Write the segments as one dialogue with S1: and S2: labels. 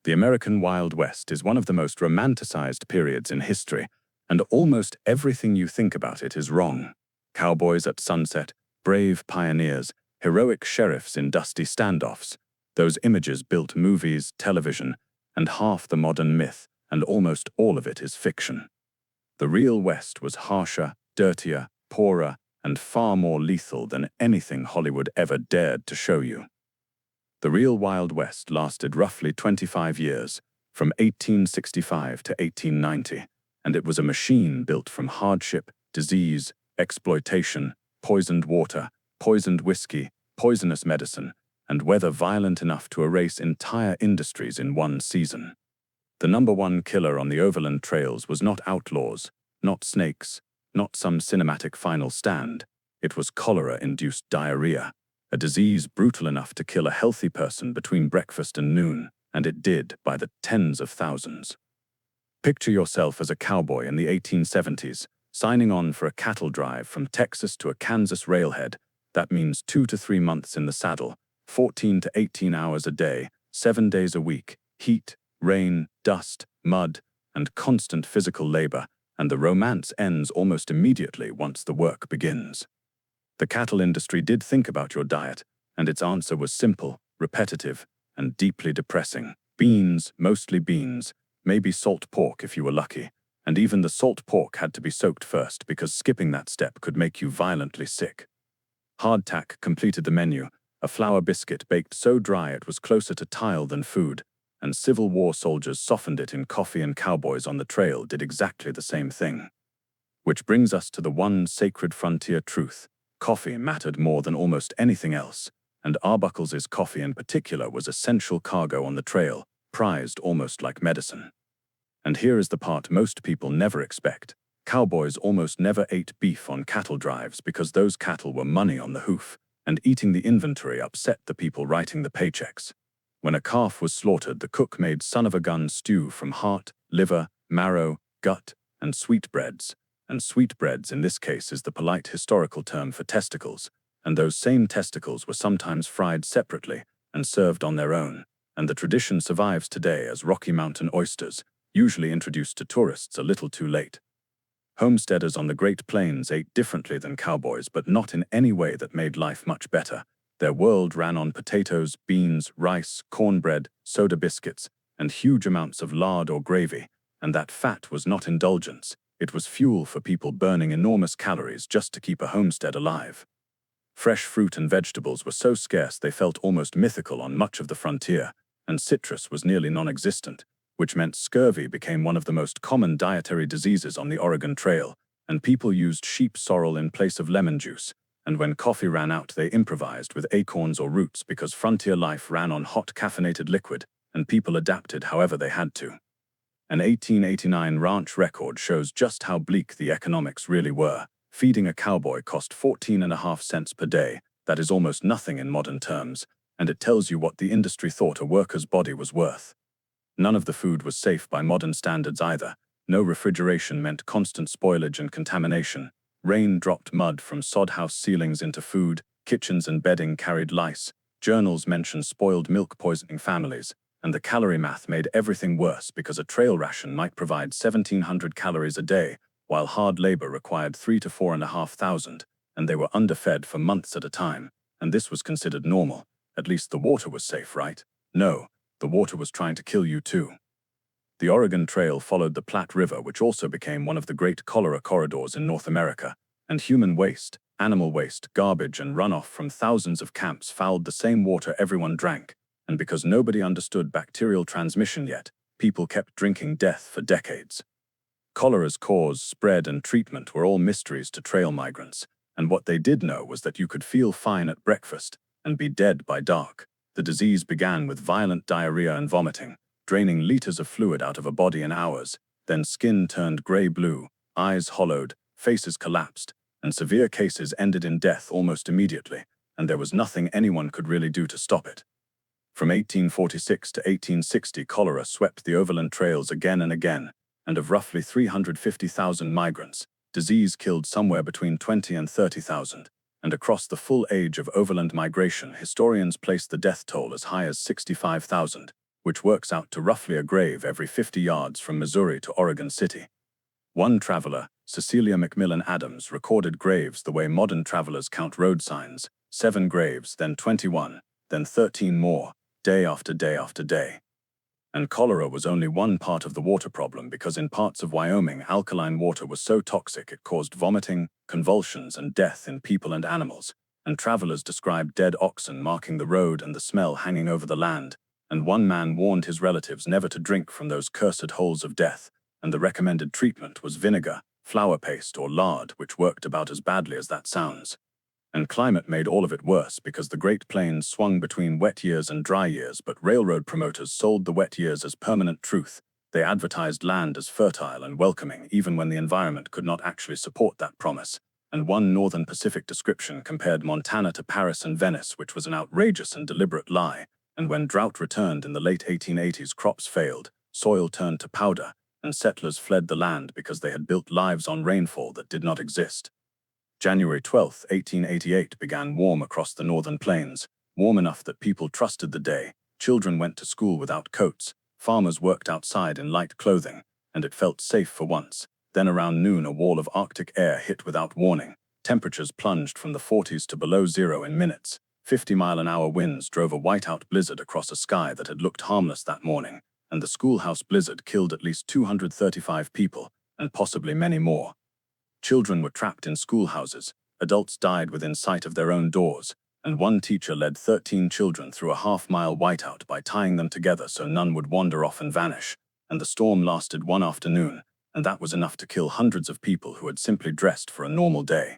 S1: The American Wild West is one of the most romanticized periods in history, and almost everything you think about it is wrong. Cowboys at sunset, brave pioneers, heroic sheriffs in dusty standoffs. Those images built movies, television, and half the modern myth, and almost all of it is fiction. The real West was harsher, dirtier, poorer, and far more lethal than anything Hollywood ever dared to show you. The real Wild West lasted roughly 25 years, from 1865 to 1890, and it was a machine built from hardship, disease, exploitation, poisoned water, poisoned whiskey, poisonous medicine, and weather violent enough to erase entire industries in one season. The number one killer on the overland trails was not outlaws, not snakes, not some cinematic final stand. It was cholera-induced diarrhea, a disease brutal enough to kill a healthy person between breakfast and noon, and it did by the tens of thousands. Picture yourself as a cowboy in the 1870s, signing on for a cattle drive from Texas to a Kansas railhead. That means 2 to 3 months in the saddle, 14 to 18 hours a day, 7 days a week, heat, rain, dust, mud, and constant physical labor, and the romance ends almost immediately once the work begins. The cattle industry did think about your diet, and its answer was simple, repetitive, and deeply depressing. Beans, mostly beans, maybe salt pork if you were lucky, and even the salt pork had to be soaked first because skipping that step could make you violently sick. Hardtack completed the menu, a flour biscuit baked so dry it was closer to tile than food, and Civil War soldiers softened it in coffee, and cowboys on the trail did exactly the same thing. Which brings us to the one sacred frontier truth. Coffee mattered more than almost anything else, and Arbuckle's coffee in particular was essential cargo on the trail, prized almost like medicine. And here is the part most people never expect. Cowboys almost never ate beef on cattle drives because those cattle were money on the hoof, and eating the inventory upset the people writing the paychecks. When a calf was slaughtered, the cook made son-of-a-gun stew from heart, liver, marrow, gut, and sweetbreads. And sweetbreads in this case is the polite historical term for testicles, and those same testicles were sometimes fried separately and served on their own, and the tradition survives today as Rocky Mountain oysters, usually introduced to tourists a little too late. Homesteaders on the Great Plains ate differently than cowboys, but not in any way that made life much better. Their world ran on potatoes, beans, rice, cornbread, soda biscuits, and huge amounts of lard or gravy, and that fat was not indulgence. It was fuel for people burning enormous calories just to keep a homestead alive. Fresh fruit and vegetables were so scarce they felt almost mythical on much of the frontier, and citrus was nearly non-existent, which meant scurvy became one of the most common dietary diseases on the Oregon Trail, and people used sheep sorrel in place of lemon juice, and when coffee ran out they improvised with acorns or roots because frontier life ran on hot caffeinated liquid, and people adapted however they had to. An 1889 ranch record shows just how bleak the economics really were. Feeding a cowboy cost 14.5 cents per day, that is almost nothing in modern terms, and it tells you what the industry thought a worker's body was worth. None of the food was safe by modern standards either. No refrigeration meant constant spoilage and contamination. Rain dropped mud from sod house ceilings into food, kitchens and bedding carried lice, journals mention spoiled milk poisoning families, and the calorie math made everything worse because a trail ration might provide 1,700 calories a day, while hard labor required 3,000 to 4,500, and they were underfed for months at a time, and this was considered normal. At least the water was safe, right? No, the water was trying to kill you too. The Oregon Trail followed the Platte River, which also became one of the great cholera corridors in North America, and human waste, animal waste, garbage, and runoff from thousands of camps fouled the same water everyone drank, and because nobody understood bacterial transmission yet, people kept drinking death for decades. Cholera's cause, spread, and treatment were all mysteries to trail migrants, and what they did know was that you could feel fine at breakfast and be dead by dark. The disease began with violent diarrhea and vomiting, draining liters of fluid out of a body in hours, then skin turned gray-blue, eyes hollowed, faces collapsed, and severe cases ended in death almost immediately, and there was nothing anyone could really do to stop it. From 1846 to 1860, cholera swept the overland trails again and again, and of roughly 350,000 migrants, disease killed somewhere between 20 and 30,000, and across the full age of overland migration, historians place the death toll as high as 65,000, which works out to roughly a grave every 50 yards from Missouri to Oregon City. One traveler, Cecilia McMillan Adams, recorded graves the way modern travelers count road signs: 7 graves, then 21, then 13 more, day after day after day. And cholera was only one part of the water problem, because in parts of Wyoming, alkaline water was so toxic it caused vomiting, convulsions, and death in people and animals. And travelers described dead oxen marking the road and the smell hanging over the land. And one man warned his relatives never to drink from those cursed holes of death, and the recommended treatment was vinegar, flour paste, or lard, which worked about as badly as that sounds. And climate made all of it worse, because the Great Plains swung between wet years and dry years, but railroad promoters sold the wet years as permanent truth. They advertised land as fertile and welcoming, even when the environment could not actually support that promise. And one Northern Pacific description compared Montana to Paris and Venice, which was an outrageous and deliberate lie. And when drought returned in the late 1880s, crops failed, soil turned to powder, and settlers fled the land because they had built lives on rainfall that did not exist. January 12, 1888 began warm across the northern plains, warm enough that people trusted the day. Children went to school without coats, farmers worked outside in light clothing, and it felt safe for once. Then around noon, a wall of Arctic air hit without warning. Temperatures plunged from the 40s to below zero in minutes. 50-mile-an-hour winds drove a whiteout blizzard across a sky that had looked harmless that morning, and the schoolhouse blizzard killed at least 235 people, and possibly many more. Children were trapped in schoolhouses, adults died within sight of their own doors, and one teacher led 13 children through a half-mile whiteout by tying them together so none would wander off and vanish. And the storm lasted one afternoon, and that was enough to kill hundreds of people who had simply dressed for a normal day.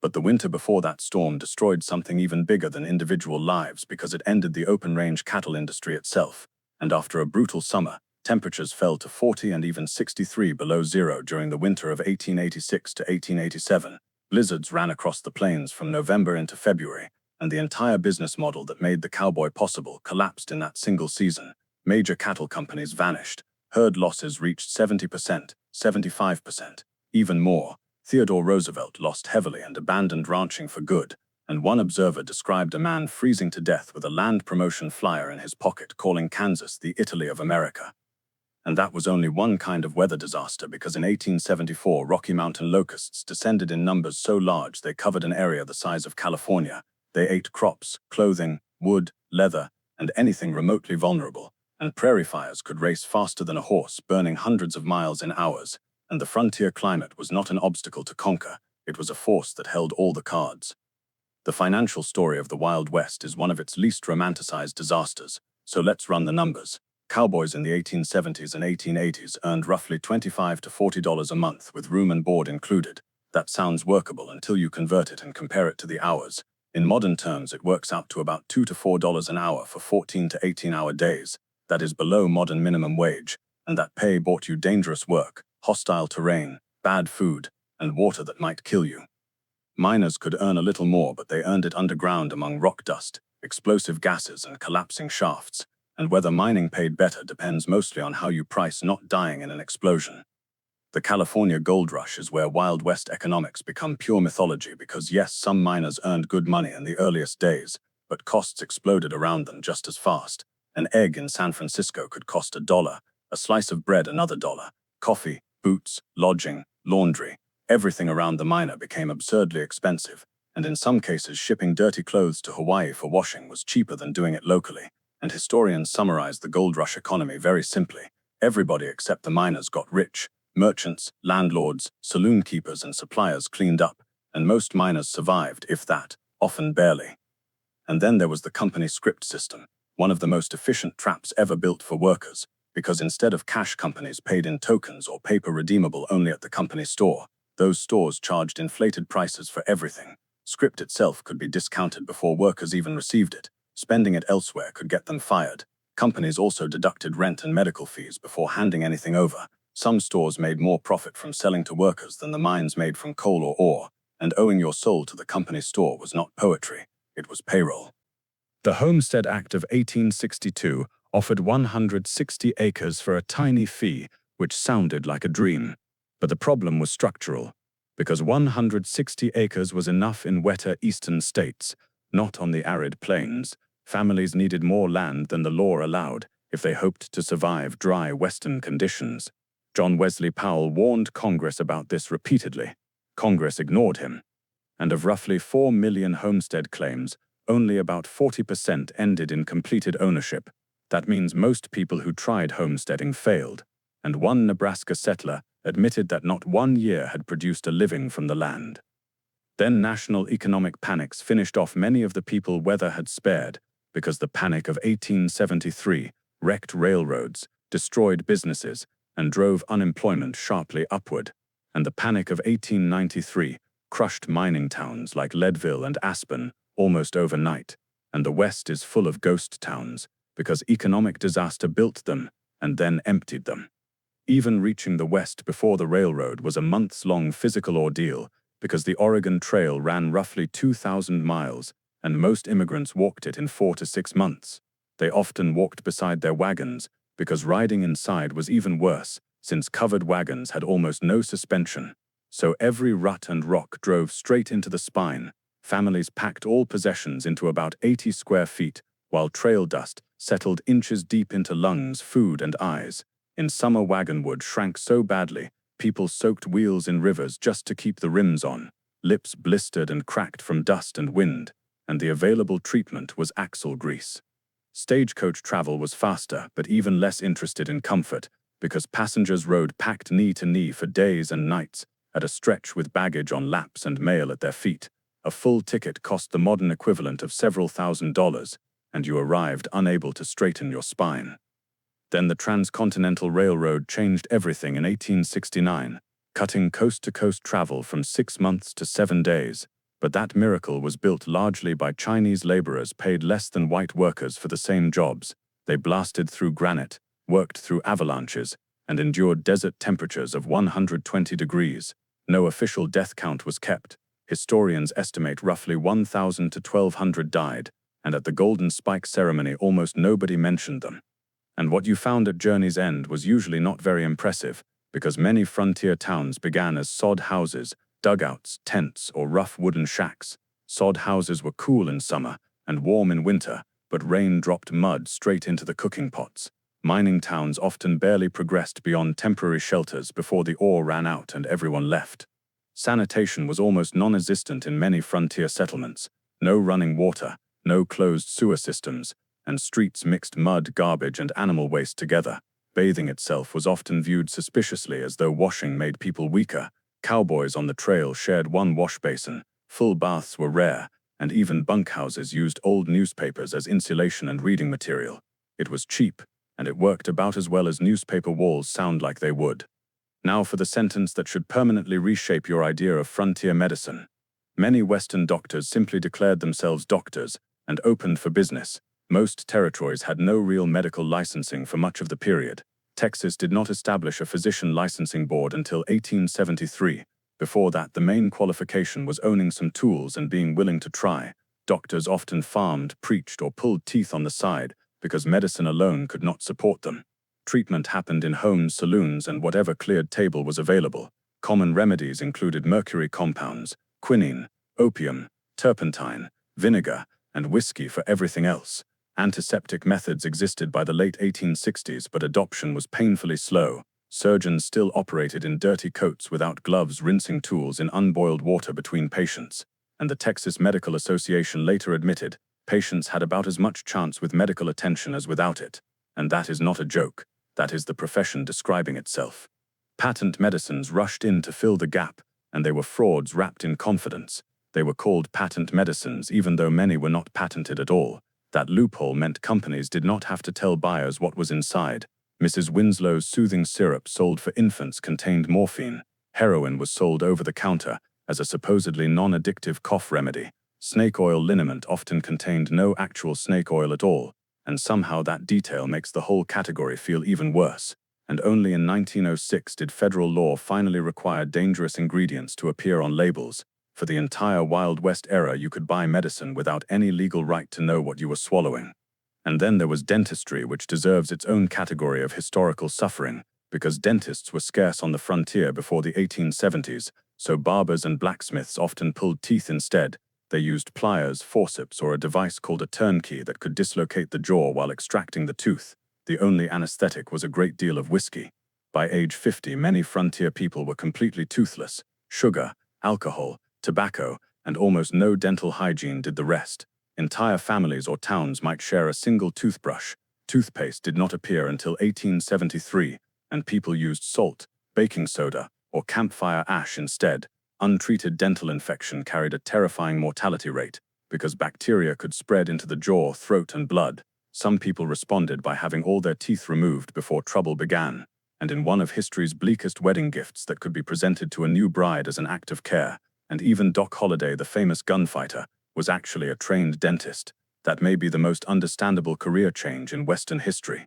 S1: But the winter before that storm destroyed something even bigger than individual lives, because it ended the open-range cattle industry itself. And after a brutal summer, temperatures fell to 40 and even 63 below zero during the winter of 1886 to 1887. Blizzards ran across the plains from November into February, and the entire business model that made the cowboy possible collapsed in that single season. Major cattle companies vanished. Herd losses reached 70%, 75%, even more. Theodore Roosevelt lost heavily and abandoned ranching for good, and one observer described a man freezing to death with a land promotion flyer in his pocket calling Kansas the Italy of America. And that was only one kind of weather disaster, because in 1874 Rocky Mountain locusts descended in numbers so large they covered an area the size of California. They ate crops, clothing, wood, leather, and anything remotely vulnerable, and prairie fires could race faster than a horse, burning hundreds of miles in hours. And the frontier climate was not an obstacle to conquer, it was a force that held all the cards. The financial story of the Wild West is one of its least romanticized disasters, so let's run the numbers. Cowboys in the 1870s and 1880s earned roughly $25 to $40 a month with room and board included. That sounds workable until you convert it and compare it to the hours. In modern terms, it works out to about $2 to $4 an hour for 14 to 18-hour days. That is below modern minimum wage, and that pay bought you dangerous work, hostile terrain, bad food, and water that might kill you. Miners could earn a little more, but they earned it underground among rock dust, explosive gases, and collapsing shafts. And whether mining paid better depends mostly on how you price not dying in an explosion. The California gold rush is where Wild West economics become pure mythology, because yes, some miners earned good money in the earliest days, but costs exploded around them just as fast. An egg in San Francisco could cost $1, a slice of bread another $1, coffee, boots, lodging, laundry, everything around the miner became absurdly expensive, and in some cases shipping dirty clothes to Hawaii for washing was cheaper than doing it locally. And historians summarize the gold rush economy very simply. Everybody except the miners got rich. Merchants, landlords, saloon keepers, and suppliers cleaned up, and most miners survived, if that, often barely. And then there was the company script system, one of the most efficient traps ever built for workers, because instead of cash, companies paid in tokens or paper redeemable only at the company store. Those stores charged inflated prices for everything. Script itself could be discounted before workers even received it. Spending it elsewhere could get them fired. Companies also deducted rent and medical fees before handing anything over. Some stores made more profit from selling to workers than the mines made from coal or ore, and owing your soul to the company store was not poetry, it was payroll. The Homestead Act of 1862 offered 160 acres for a tiny fee, which sounded like a dream. But the problem was structural, because 160 acres was enough in wetter eastern states, not on the arid plains. Families needed more land than the law allowed. if they hoped to survive dry Western conditions. John Wesley Powell warned Congress about this repeatedly. Congress ignored him. And of roughly 4 million homestead claims, only about 40% ended in completed ownership. That means most people who tried homesteading failed, and one Nebraska settler admitted that not 1 year had produced a living from the land. Then national economic panics finished off many of the people weather had spared, because the Panic of 1873 wrecked railroads, destroyed businesses, and drove unemployment sharply upward, and the Panic of 1893 crushed mining towns like Leadville and Aspen almost overnight, and the West is full of ghost towns because economic disaster built them and then emptied them. Even reaching the West before the railroad was a months-long physical ordeal because the Oregon Trail ran roughly 2,000 miles, and most immigrants walked it in 4 to 6 months. They often walked beside their wagons because riding inside was even worse, since covered wagons had almost no suspension. So every rut and rock drove straight into the spine. Families packed all possessions into about 80 square feet, while trail dust settled inches deep into lungs, food, and eyes. In summer, wagon wood shrank so badly, people soaked wheels in rivers just to keep the rims on. Lips blistered and cracked from dust and wind, and the available treatment was axle grease. Stagecoach travel was faster, but even less interested in comfort, because passengers rode packed knee to knee for days and nights, at a stretch with baggage on laps and mail at their feet. A full ticket cost the modern equivalent of several $1,000s, and you arrived unable to straighten your spine. Then the Transcontinental Railroad changed everything in 1869, cutting coast-to-coast travel from 6 months to 7 days. But that miracle was built largely by Chinese laborers paid less than white workers for the same jobs. They blasted through granite, worked through avalanches, and endured desert temperatures of 120 degrees. No official death count was kept. Historians estimate roughly 1,000 to 1,200 died, and at the Golden Spike ceremony almost nobody mentioned them. And what you found at Journey's End was usually not very impressive, because many frontier towns began as sod houses, dugouts, tents, or rough wooden shacks. Sod houses were cool in summer and warm in winter, but rain dropped mud straight into the cooking pots. Mining towns often barely progressed beyond temporary shelters before the ore ran out and everyone left. Sanitation was almost non-existent in many frontier settlements. No running water, no closed sewer systems, and streets mixed mud, garbage, and animal waste together. Bathing itself was often viewed suspiciously as though washing made people weaker. Cowboys on the trail shared one wash basin, full baths were rare, and even bunkhouses used old newspapers as insulation and reading material. It was cheap, and it worked about as well as newspaper walls sound like they would. Now for the sentence that should permanently reshape your idea of frontier medicine. Many Western doctors simply declared themselves doctors and opened for business. Most territories had no real medical licensing for much of the period. Texas did not establish a physician licensing board until 1873. Before that, the main qualification was owning some tools and being willing to try. Doctors often farmed, preached, or pulled teeth on the side because medicine alone could not support them. Treatment happened in homes, saloons, and whatever cleared table was available. Common remedies included mercury compounds, quinine, opium, turpentine, vinegar, and whiskey for everything else. Antiseptic methods existed by the late 1860s, but adoption was painfully slow. Surgeons still operated in dirty coats without gloves, rinsing tools in unboiled water between patients. And the Texas Medical Association later admitted, patients had about as much chance with medical attention as without it. And that is not a joke. That is the profession describing itself. Patent medicines rushed in to fill the gap, and they were frauds wrapped in confidence. They were called patent medicines even though many were not patented at all. That loophole meant companies did not have to tell buyers what was inside. Mrs. Winslow's soothing syrup sold for infants contained morphine. Heroin was sold over the counter as a supposedly non-addictive cough remedy. Snake oil liniment often contained no actual snake oil at all, and somehow that detail makes the whole category feel even worse. And only in 1906 did federal law finally require dangerous ingredients to appear on labels. For the entire Wild West era, you could buy medicine without any legal right to know what you were swallowing. And then there was dentistry, which deserves its own category of historical suffering, because dentists were scarce on the frontier before the 1870s, so barbers and blacksmiths often pulled teeth instead. They used pliers, forceps, or a device called a turnkey that could dislocate the jaw while extracting the tooth. The only anesthetic was a great deal of whiskey. By age 50, many frontier people were completely toothless. Sugar, alcohol, tobacco, and almost no dental hygiene did the rest. Entire families or towns might share a single toothbrush. Toothpaste did not appear until 1873, and people used salt, baking soda, or campfire ash instead. Untreated dental infection carried a terrifying mortality rate because bacteria could spread into the jaw, throat, and blood. Some people responded by having all their teeth removed before trouble began. And in one of history's bleakest wedding gifts that could be presented to a new bride as an act of care, and even Doc Holliday, the famous gunfighter, was actually a trained dentist. That may be the most understandable career change in Western history.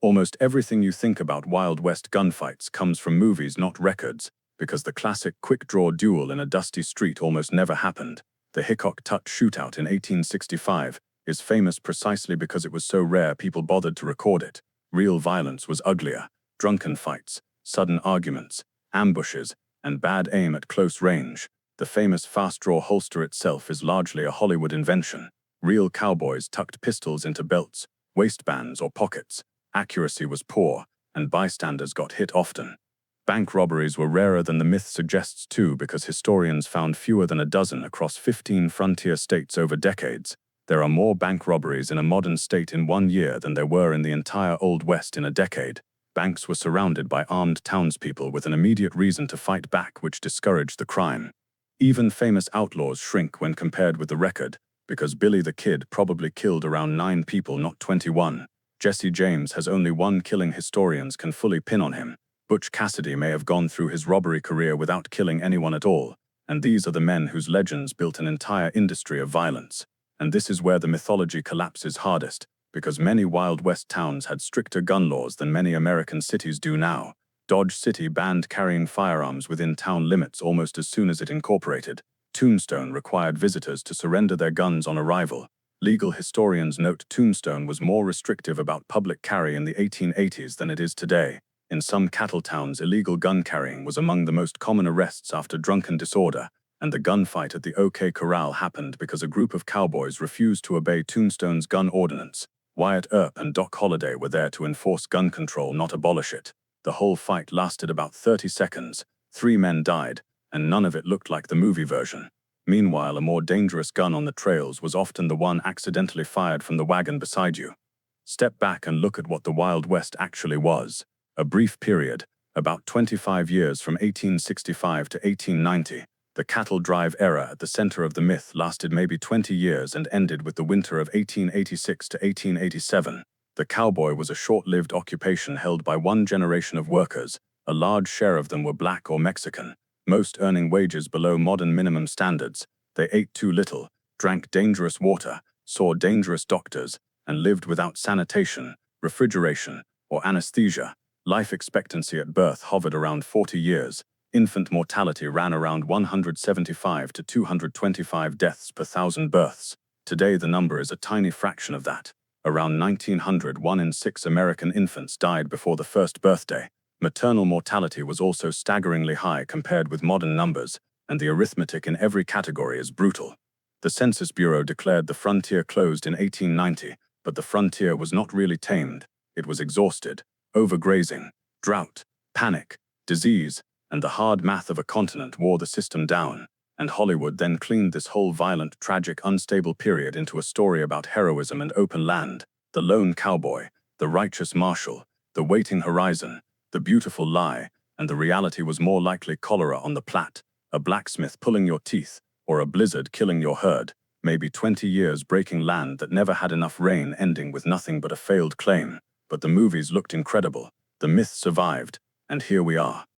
S1: Almost everything you think about Wild West gunfights comes from movies, not records, because the classic quick-draw duel in a dusty street almost never happened. The Hickok Tut shootout in 1865 is famous precisely because it was so rare people bothered to record it. Real violence was uglier. Drunken fights, sudden arguments, ambushes, and bad aim at close range. The famous fast-draw holster itself is largely a Hollywood invention. Real cowboys tucked pistols into belts, waistbands, or pockets. Accuracy was poor, and bystanders got hit often. Bank robberies were rarer than the myth suggests too, because historians found fewer than a dozen across 15 frontier states over decades. There are more bank robberies in a modern state in 1 year than there were in the entire Old West in a decade. Banks were surrounded by armed townspeople with an immediate reason to fight back, which discouraged the crime. Even famous outlaws shrink when compared with the record, because Billy the Kid probably killed around 9 people, not 21. Jesse James has only one killing historians can fully pin on him. Butch Cassidy may have gone through his robbery career without killing anyone at all, and these are the men whose legends built an entire industry of violence. And this is where the mythology collapses hardest, because many Wild West towns had stricter gun laws than many American cities do now. Dodge City banned carrying firearms within town limits almost as soon as it incorporated. Tombstone required visitors to surrender their guns on arrival. Legal historians note Tombstone was more restrictive about public carry in the 1880s than it is today. In some cattle towns, illegal gun carrying was among the most common arrests after drunken disorder, and the gunfight at the OK Corral happened because a group of cowboys refused to obey Tombstone's gun ordinance. Wyatt Earp and Doc Holliday were there to enforce gun control, not abolish it. The whole fight lasted about 30 seconds. 3 men died, and none of it looked like the movie version. Meanwhile, a more dangerous gun on the trails was often the one accidentally fired from the wagon beside you. Step back and look at what the Wild West actually was. A brief period, about 25 years from 1865 to 1890. The cattle drive era at the center of the myth lasted maybe 20 years and ended with the winter of 1886 to 1887. The cowboy was a short-lived occupation held by one generation of workers. A large share of them were black or Mexican, most earning wages below modern minimum standards. They ate too little, drank dangerous water, saw dangerous doctors, and lived without sanitation, refrigeration, or anesthesia. Life expectancy at birth hovered around 40 years. Infant mortality ran around 175 to 225 deaths per 1,000 births. Today the number is a tiny fraction of that. Around 1900, 1 in 6 American infants died before the first birthday. Maternal mortality was also staggeringly high compared with modern numbers, and the arithmetic in every category is brutal. The Census Bureau declared the frontier closed in 1890, but the frontier was not really tamed. It was exhausted. Overgrazing, drought, panic, disease, and the hard math of a continent wore the system down, and Hollywood then cleaned this whole violent, tragic, unstable period into a story about heroism and open land, the lone cowboy, the righteous marshal, the waiting horizon, the beautiful lie, and the reality was more likely cholera on the Platte, a blacksmith pulling your teeth, or a blizzard killing your herd, maybe 20 years breaking land that never had enough rain, ending with nothing but a failed claim. But the movies looked incredible, the myth survived, and here we are.